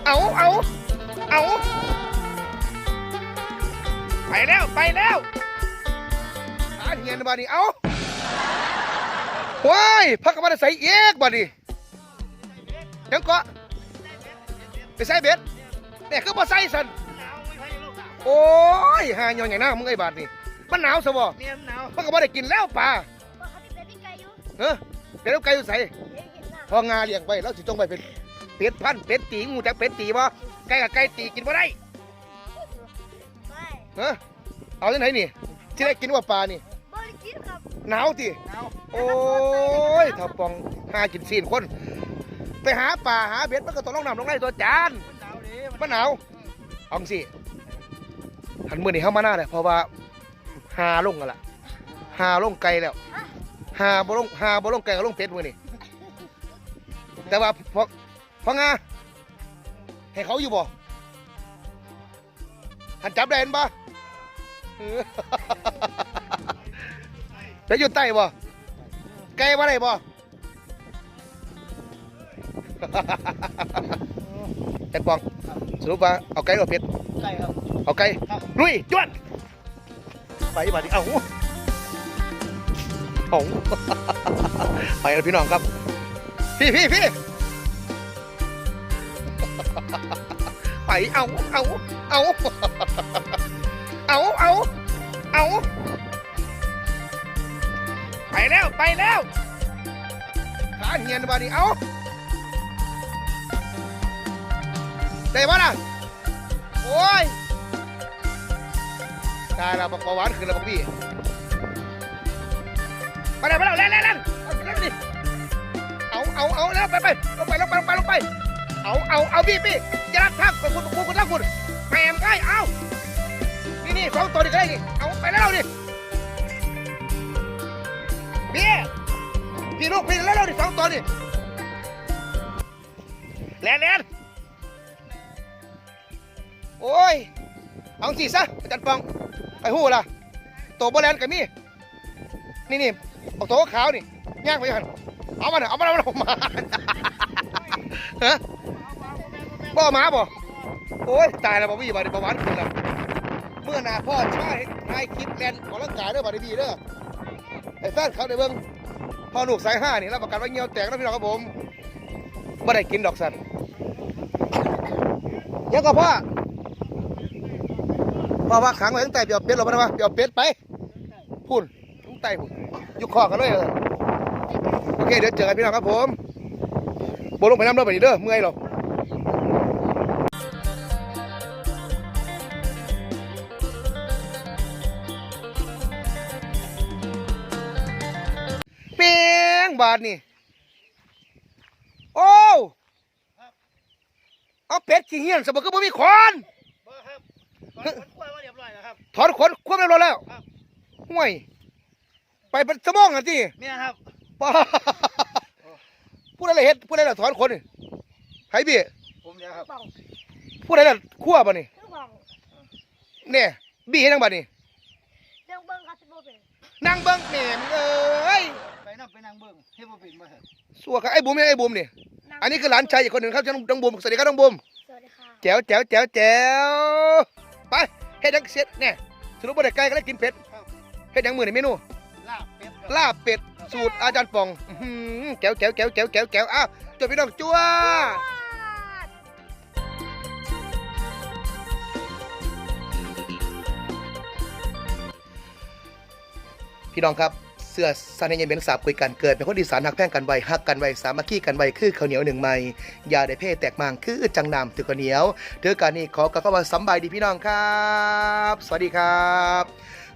เอาเอาเอาไปแล้วหาเงียนบ้านี่เอาว้ายพักกับมันใส่เอ๊กบ้านี่ยังก็ไปใส่เบ็ดเนี่ยคือบ่ใส่สันโอ้ยหาหย่อนอย่างหน้ามึงไอ้บาทนี่มันหนาวซะบ่พักกับมันได้กินแล้วป่าเออเดี๋ยวไก่อยู่ใส่พองาเลี้ยงไปแล้วสิต้องไปเป็นเป็ดพันเป็ดตีงูจากเป็ดตีบ่ไก่กับไก่ตีกินบ่ได้เออเอาที่ไหนนี่ที่ได้กินว่าปลานี่หนาวติโอ้ยถ้าปองหากินซีนคนไปหาปลาหาเบ็ดมันก็ต้องลงน้ำลงไร่ตัวจานมันหนาวเอาสิหันมือนี่เข้ามาหน้าเลยเพราะว่าหาลงกันละหาลงไกลแล้วหาบ่ลงไกลกับลงเป็ดมือนี่แต่ว่าพองาให้เขาอยู่บ่หันจับได้เห็นบ่จะอยู่ใต้บ่ไก่บ่ได้บ่แต่ปองสรุปว่าเอาไก่กับเป็ดไก่ครับเอาไก่ลุยจวดไปมาดิเอาไปแล้วพี่น้องครับพี่ไปเอาไปแล้วขาเงียนบ้านี่เอาได้ป่ะน่ะโอ้ยตายแล้วบอกหวานขึ้นแล้วบอกพี่ไปแล้วเล่นดิเอาแล้วไปลงไปเอาพี่จะรักทักคุณทักคุณแหมใกล้เอานี่สองตัวนี่ก็ได้นี่เอาไปแล้วดิพี่ลูกพี่แล้วดิสองตัวนี่เล่นโอ้ยเอาสิซะอาจารย์ปองไปหู้ล่ะตัวโบแลนกับมี่นี่เอาตัวขาวนี่ย่างไปหันเอามาฮะบ่มาบ่โอ้ยตายแล้วบ่มีบ่ได้ประวัติขึ้นแล้วเมื่อนาพ่อใช่คลิปแลนของร่างกายเด้อบ่ได้ดีเด้อไอ้แฟนเขาได้เบิ่งพ่อหนุกสาย5นี่รับประกันว่าเงี้ยวแตกแล้วพี่น้องครับผมบ่ได้กินดอกสันยังก็พ่อว่าขังไว้ตั้งแต่เปียวเป็ดเราไปนะวะเปียวเป็ดไปพุ่นตั้งแต่พุ่นยุคคอกันเลยโอเคเดี๋ยวเจอกันพี่น้องครับผมโบลงไปน้ำเด้อไปนี่เด้อเมื่อยหรอกเปียงบาทนี่โอ้เอาเป็ดขี้เหี้ยนสมบูรณ์ก็ไม่มีคนถอนขนควบเรียบร้อยแล้วห่วยไปเป็นสมองกันสิเนี่ยครับพูดอะไรเฮ็ดพูดอะไรล่ะถอนขนไผ่บี้ผมเนี่ยครับพูดอะไรล่ะขั้วป่ะนี่เนี่ยบี้ให้นั่งป่ะนี่นั่งเบิ้งครับนั่งเบิ้งแหนมเอ้ยไปนั่งเบิ้งให้บ่เป็นมาเถอะสัวครับไอ้บุ๋มนี่อันนี้คือหลานชายอีกคนหนึ่งครับน้องบุ๋มสวัสดีครับน้องบุ๋มสวัสดีค่ะแจ๋วไปเฮ็ดยังเสร็จเนี่ยสรุปว่าได้ไก่ก็ได้กินเป็ดเฮ็ดยังมือในเมนูลาบเป็ดสูตรอาจารย์ปองแก้วอ้าวจบพี่น้องจั่วพี่น้องครับเสื้อสันนิษฐานเป็นสาบคุยกันเกิดเป็นคนดีสานหักแพ่งกันไว้หักกันไว้สามัคคีกันไว้คือข้าวเหนียวหนึ่งไม้ยาได้เพ่แตกมังคือจังนำถือข้าวเหนียวถือการนี้ขอกล่าวคำว่าสบายดีพี่น้องครับสวัสดีครับ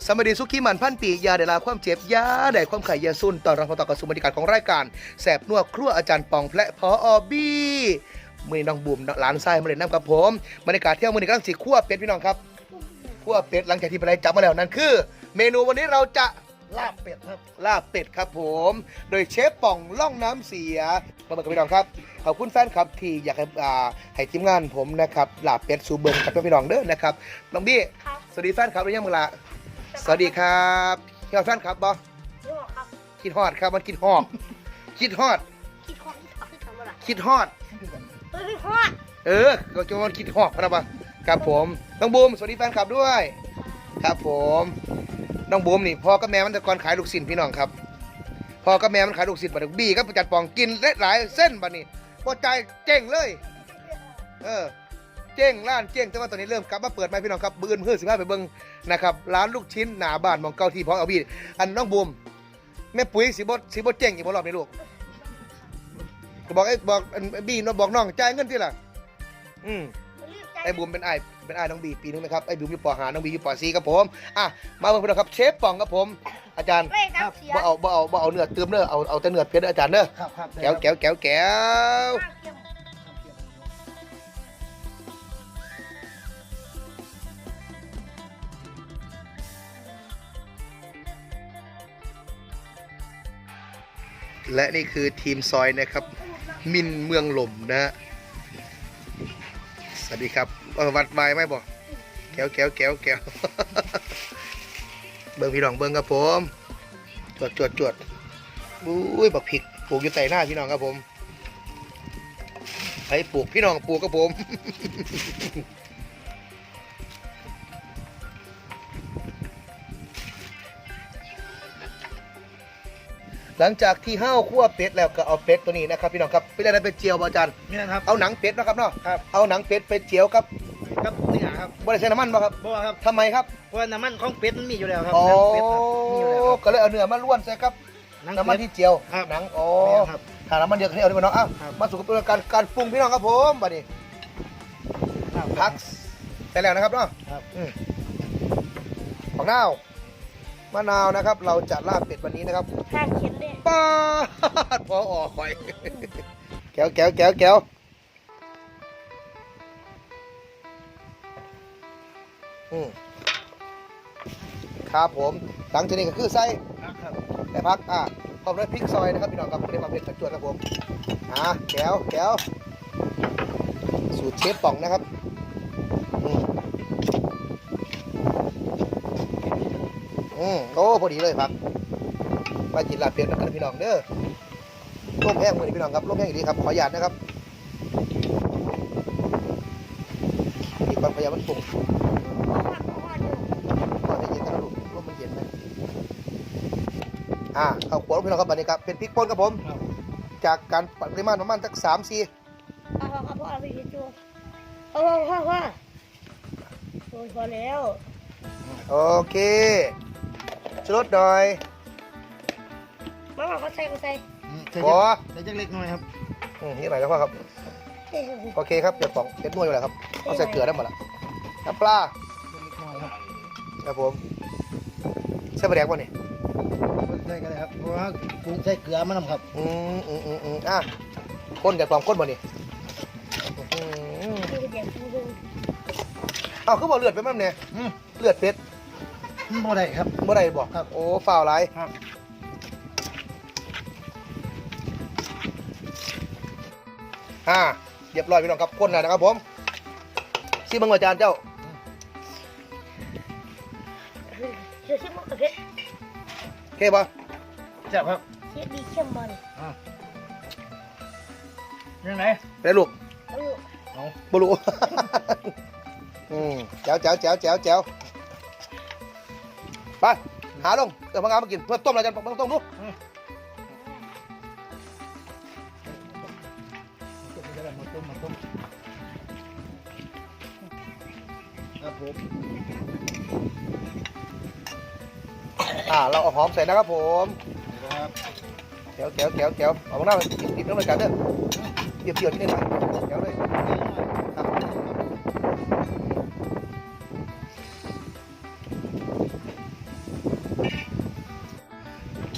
สวัสดีสุขีมันพันปียาได้ลาความเจ็บยาได้ความไข่ยาซุนตอนเราต่อกับสุบรรยากาศของรายการแสบนัวครัวอาจารย์ปองและพอบี้มือน้องบุ๋มหลานทรายมาเล่นน้ำกับผมบรรยากาศเที่ยวมือนี้กำลังสีคั่วเป็ดพี่น้องครับคั่วเป็ดหลังจากที่ไปไล่จับมาแล้วนั่นคือเมนูวันนี้เราจะลาบเป็ดครับผมโดยเชฟป่องล่องน้ำเสียมาเบิกกับพี่น้องครับขอบคุณแฟนครับที่อยากให้ทีมงานผมนะครับลาบเป็ดสูเบิงกับพี่น้องเด้อนะครับน้องบี้สวัสดีแฟนครับหรือยังมึงละสวัสดีครับพี่แฟนครับบอคิดฮอดครับมันคิดฮอด ล่ะ คิดฮอด ฮอด ก็จะว่าคิดฮอดครับครับผมน้องบูมสวัสดีแฟนคลับด้วย ครับผมน้องบูมนี่พ่อกับแม่มันแต่ก่อนขายลูกศิษย์พี่น้องครับพ่อกับแม่มันขายลูกศิษย์บัดนี้บี้ครับจัดปองกินหลายเส้นบัดนี้พอใจเจ๊งเลยเจ๊งร้านเจ๊งแต่ว่าตอนนี้เริ่มกลับมาเปิดใหม่พี่น้องครับบื้นเพื่อ15ไปเบิ่งนะครับร้านลูกชิ้นหน้าบ้านมองเก่าที่พ่อเอาบี้อันน้องบูมแม่ปุ๋ยสิบ่เจ๊งอีกบ่รอบนี้ลูกก็บอกบี้น้องบอกน้องจ่ายเงินที่ล่ะไอ้บูมเป็นไอ้น้องบีปีนึงนะครับไอ้บูมอยู่ป.5น้องบีอยู่ป.4ครับผมมาเบิ่งพี่น้องครับเชฟป่องครับผมอาจารย์บ่เอาเนื้อเติมเด้อเอาแต่เนื้อเผ็ดอาจารย์เด้อครับแก้วและนี่คือทีมซอยนะครับมินเมืองหล่มนะฮะสวัสดีครับวัดไม้ไหมบอกแก้ว เบิ่งพี่น้องเบิ่งครับผมจวดอุ้ยบักผิกปลูกอยู่ใต้หน้าพี่น้องครับผมให้ปลูกพี่น้องปลูกครับผม หลังจากที่ห้าวคั่วเป็ดแล้วก็เอาเป็ดตัวนี้นะครับพี่น้องครับเป็นอะไรเป็นเจียวอาจารย์ นี่นะครับเอาหนังเป็ดนะครับเนาะ ครับ เอาหนังเป็ดไปเจียวครับ ครับนี่ครับ บริษัทน้ำมันป่ะครับ เพราะว่าครับ ทำไมครับ เพราะว่าน้ำมันของเป็ดมันมีอยู่แล้วครับ อ๋อ น้ำเป็ดครับมีอยู่แล้วครับ ก็เลยเอาเนื้อมาล้วนใส่ครับ หนัง น้ำมัน เป็ด ที่เจียว ครับ หนังอ๋อ ครับ ถ้าน้ำมันเดียวกันเอาดีกว่าเนาะอ้าว ครับ มาสู่กระบวนการปรุงพี่น้องครับผมบัดนี้พักใส่แล้วนะครับเนาะ ครับ ของนาวมะนาวนะครับ เราจะลาบเป็ดวันนี้นะครับ ข้างเข็นเลย ป้าดพอออกคอย แก้วครับผมหลังจากนี้ก็คือใส่ ครับ แต่พักพร้อมด้วยพริกซอยนะครับพี่น้องครับไม่ได้มาเผ็ดจัดจวนครับผมแก้วสูตรเชฟป่องนะครับโอ้พอดีเลยครับมากินลาบเป็ดนะครับพี่น้องเด้อร่มแห้งมือนี้พี่น้องครับร่มแห้งดีครับขอหยาดนะครับอีกปันพยายามมันปรุงก่อนจะเย็นกันนะลูกร่มมันเย็นไหมข้าวคั่วพี่น้องครับบัดนี้ครับเป็นพริกป่นครับผม ครับ จากการปริมาณประมาณสัก3-4พ่อเอาไปกินจูพ่อโอ้ยพอแล้ว โอเคชูรสหน่อย มาเขาใส่ ใส่ พอ ใส่จักเล็กน้อยครับ นี่หน่อยแล้วพ่อครับโอเคครับเดี๋ยวป่องเผ็ดนวดอยู่แล้วครับเอาใส่เกลือได้หมดละน้ำปลา เล็กน้อยครับ ครับผมใส่ปลาแดกวะนี่ ใส่กันเลยครับเพราะว่าปรุงใส่เกลือมันครับ ข้นจากป่องข้นบ่นี่เอาคือบอกเลือดไปมั้งเนี่ยเลือดเป็ด บ่ได้ครับ เมื่อไรบอก ครับ โอ้ฝ่าวไร ครับ เรียบร้อยพี่น้องครับข้นแล้วนะครับผมซีบังอาจารย์เจ้า เดี๋ยวชิมมะเขือเทศ โอเคป่ะ แซ่บครับ เทศดีเข้มมัน ยังไง ได้ลูก เอา บลู แจ๋วไปหาลงเดี๋ยวพังงานมากินเพื่อต้มอะไรกันต้องต้มลูก มาต้มครับผม เราเอาหอมใส่นะครับผม ครับ แจ๋วเอาพังงานมากินน้ำมันกันเด้อเปรี้ยวที่นี่หน่อยแจ๋วเลยครับ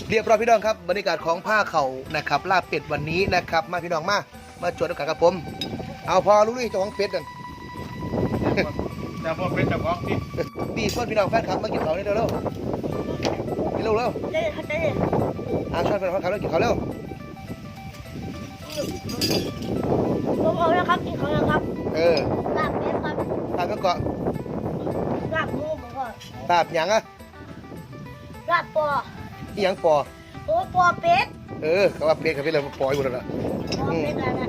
เรียบร้อยพี่น้องครับบรรยากาศของผ้าเข่านะครับลาบเป็ดวันนี้นะครับมาพี่น้องมาจวดด้วยกันครับผมเอาพอรู้ดิเจ้าของเป็ดกัน แต่พอเป็นเจ้าของที่ บีชวนพี่น้องแฟนคลับมากินข้าวเร็วๆกินเร็ว ได้ชวนแฟนคลับมากินข้าวเร็ว ผมเอาแล้วครับกินของแล้วครับ ลาบเป็ดครับ ลาบก็เกาะ ลาบหมูเหมือนกัน ลาบหยังอะ ลาบปอ ที่หยังปอ โอ้ปอเป็ด ป เขาว่าเป็ดกับเป็ดเราปล่อยหมดแล้วล่ะ มองเป็นอะไรนะ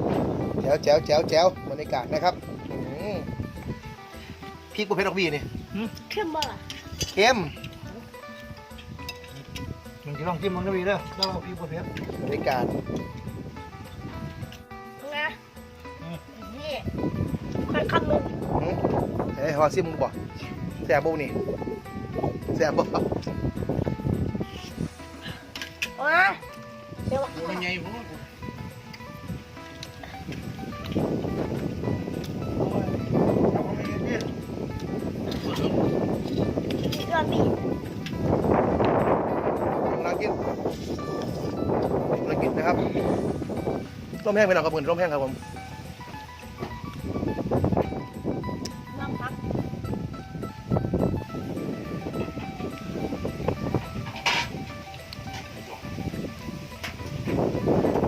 แจ๋วบรรยากาศนะครับพริกบุฟเฟ่ต์ดอกบี้นี่ เข้มบ่ล่ะ เค็ม มึงจะลองจิ้มมันก็มีเด้อแล้วเอาพี่บดเพชร บรรยากาศ นะนี่ค่อยคำหนึ่ง เฮ้ยฮอซิมึงบอกแซ่บบุนี่แซ่บบ่ ว้าเดี๋ยว ยังไงผมเอาไปกินดิ อีกรอบอีก น่ากินนะครับร่มแห้งไปหน่อยครับผมร่มแห้งครับผม น้ำพัก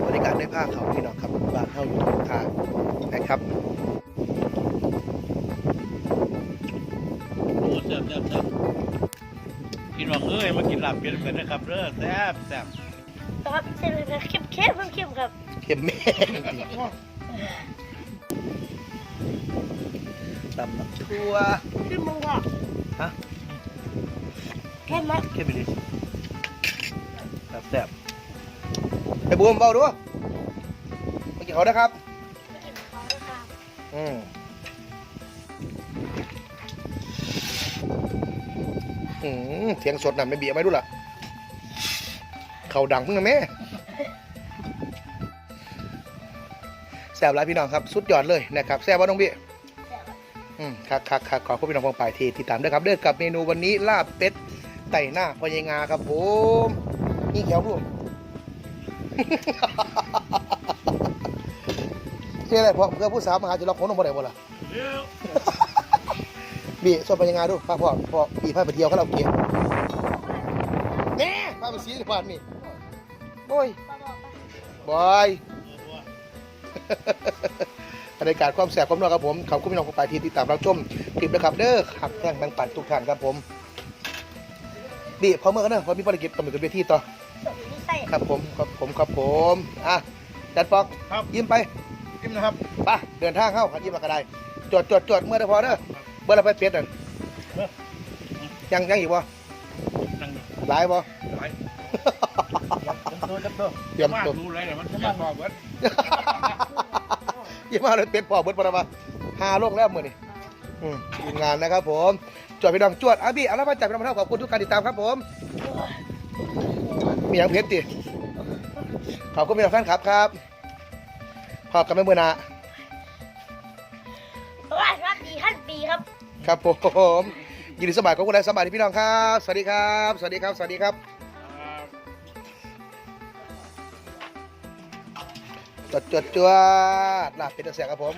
บรรยากาศในภาคเขาพี่น้องครับบ้านเฮาอยู่ตรงทางนะครับ โอ้แซ่บพี่น้องเอ้ยมากินลาบเป็ดกันนะครับเด้อแซ่บครับเส้นเลยเข้มครับ เค็มแม่ตำบักทั่ว เข้มมึงอ่ะ ฮะ เข้มไหม เค็มไปดิแซ่บไอ้บูมเบาดูเมื่อกี้เขานะครับเสียงสดน่ะไม่เบียร์ไหมดูล่ะเขาดังเพิ่งนะแม่แซ่บหลายพี่น้องครับสุดยอดเลยนะครับแซ่บว่าน้องเบี้ยคักขอบคุณพี่น้องพงไปที่ติดตามด้วยครับเด้อกับเมนูวันนี้ลาบเป็ดไต่หน้าพญางาครับผมนี่แขวลูก เชื่ออะไรพ่อเพื่อผู้สาวมาหาจะล็อกคนลงบ่ได้บ่ล่ะ บีส่วนพญางาดูพาพ่อบีพาไปเที่ยวเขาเราเกี่ยวแน่พาไปสีบ้านนี่โอ้ยบอยบรรยากาศความแสบความนัวครับผมขอบคุณพี่น้องผู้ไปที่ติดตามรับชมคลิปนะครับเด้อหักแท่งแบงปั่นทุกท่านครับผมบีพอเมื่อกันเนอะพอมีภารกิจต้องไปขึ้นเวทีต่อครับผมอ่ะจัดฟอกยิ้มไป จิ้มนะครับ ไปเดินทางเข้าขันยิ้มมากระไดจดเมื่อได้พอเด้อเมื่อเราไปเป็ดนั่นยังอีกบ่ นั่ง หลายบ่ หลาย จับตัว เตรียม มา ตัว ดูอะไรเนี่ยมันมาบอกเบิด ยี่มาเลยเป็ดพอเบิดปะมา5 โลกแล้วมื้อนี้ทีมงานนะครับผมจวดพี่น้องจวดอาบี้เอาละมาจับพี่น้องมาเท่าขอบคุณทุกการติดตามครับผมมีอย่างเพชรดิขอบคุณพี่น้องแฟนคลับครับพอกันไม่เมื่อนา รักดีขั้นปีครับ ครับผมยินดีสมัยของคุณนายสมัยพี่น้องครับสวัสดีครับสวัสดีครับจวดลาบเป็ดเสียครับผม